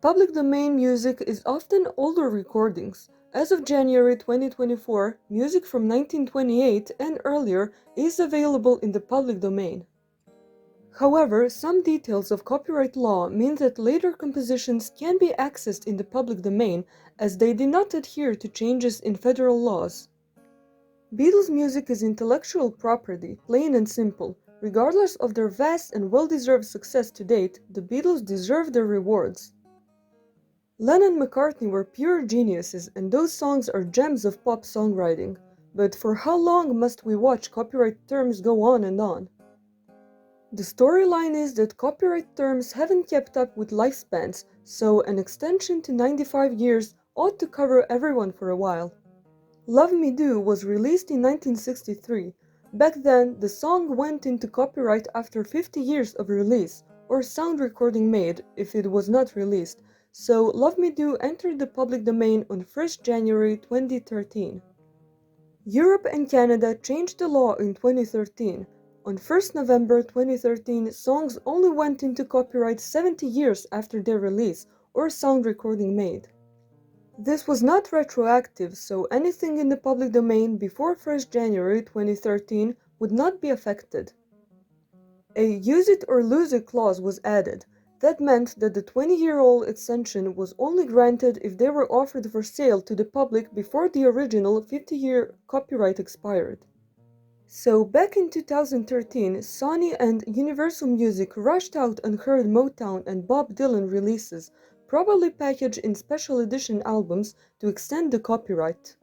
Public domain music is often older recordings. As of January 2024, music from 1928 and earlier is available in the public domain. However, some details of copyright law mean that later compositions can be accessed in the public domain as they did not adhere to changes in federal laws. Beatles music is intellectual property, plain and simple. Regardless of their vast and well-deserved success to date, the Beatles deserve their rewards. Lennon and McCartney were pure geniuses, and those songs are gems of pop songwriting. But for how long must we watch copyright terms go on and on? The storyline is that copyright terms haven't kept up with lifespans, so an extension to 95 years ought to cover everyone for a while. Love Me Do was released in 1963. Back then, the song went into copyright after 50 years of release, or sound recording made if it was not released, so Love Me Do entered the public domain on 1st January 2013. Europe and Canada changed the law in 2013. On 1st November 2013, songs only went into copyright 70 years after their release or sound recording made. This was not retroactive, so anything in the public domain before 1st January 2013 would not be affected. A use it or lose it clause was added. That meant that the 20-year-old extension was only granted if they were offered for sale to the public before the original 50-year copyright expired. So back in 2013, Sony and Universal Music rushed out unheard Motown and Bob Dylan releases, probably packaged in special edition albums, to extend the copyright.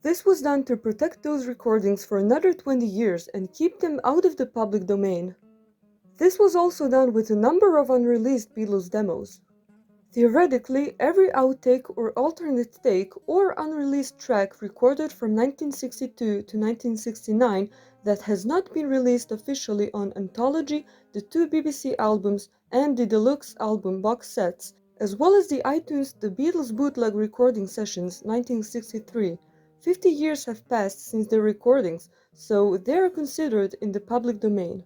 This was done to protect those recordings for another 20 years and keep them out of the public domain. This was also done with a number of unreleased Beatles demos. Theoretically, every outtake or alternate take or unreleased track recorded from 1962 to 1969 that has not been released officially on Anthology, the 2 BBC albums, and the deluxe album box sets, as well as the iTunes The Beatles Bootleg Recording Sessions 1963. 50 years have passed since their recordings, so they are considered in the public domain.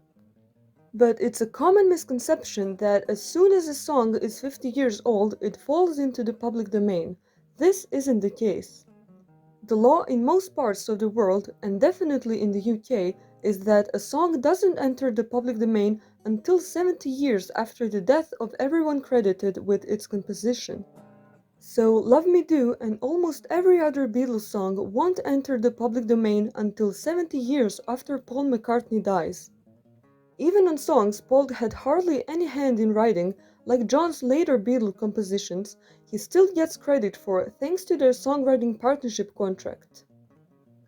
But it's a common misconception that as soon as a song is 50 years old, it falls into the public domain. This isn't the case. The law in most parts of the world, and definitely in the UK, is that a song doesn't enter the public domain until 70 years after the death of everyone credited with its composition. So Love Me Do and almost every other Beatles song won't enter the public domain until 70 years after Paul McCartney dies. Even on songs Paul had hardly any hand in writing, like John's later Beatle compositions, he still gets credit for thanks to their songwriting partnership contract.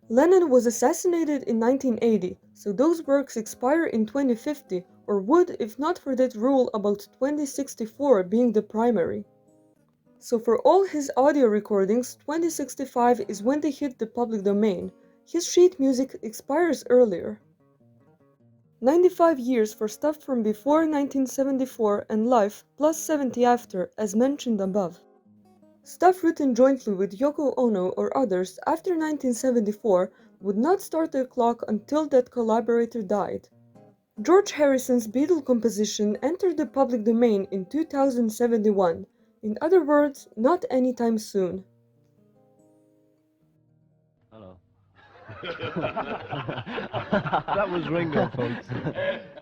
Lennon was assassinated in 1980, so those works expire in 2050, or would if not for that rule about 2064 being the primary. So for all his audio recordings, 2065 is when they hit the public domain. His sheet music expires earlier. 95 years for stuff from before 1974 and life, plus 70 after, as mentioned above. Stuff written jointly with Yoko Ono or others after 1974 would not start their clock until that collaborator died. George Harrison's Beatle composition entered the public domain in 2071. In other words, not anytime soon. Hello. That was Ringo, folks.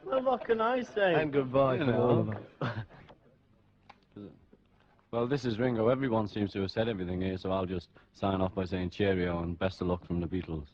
Well, what can I say? And goodbye You to all of know. them. Well, this is Ringo. Everyone seems to have said everything here, so I'll just sign off by saying cheerio and best of luck from the Beatles.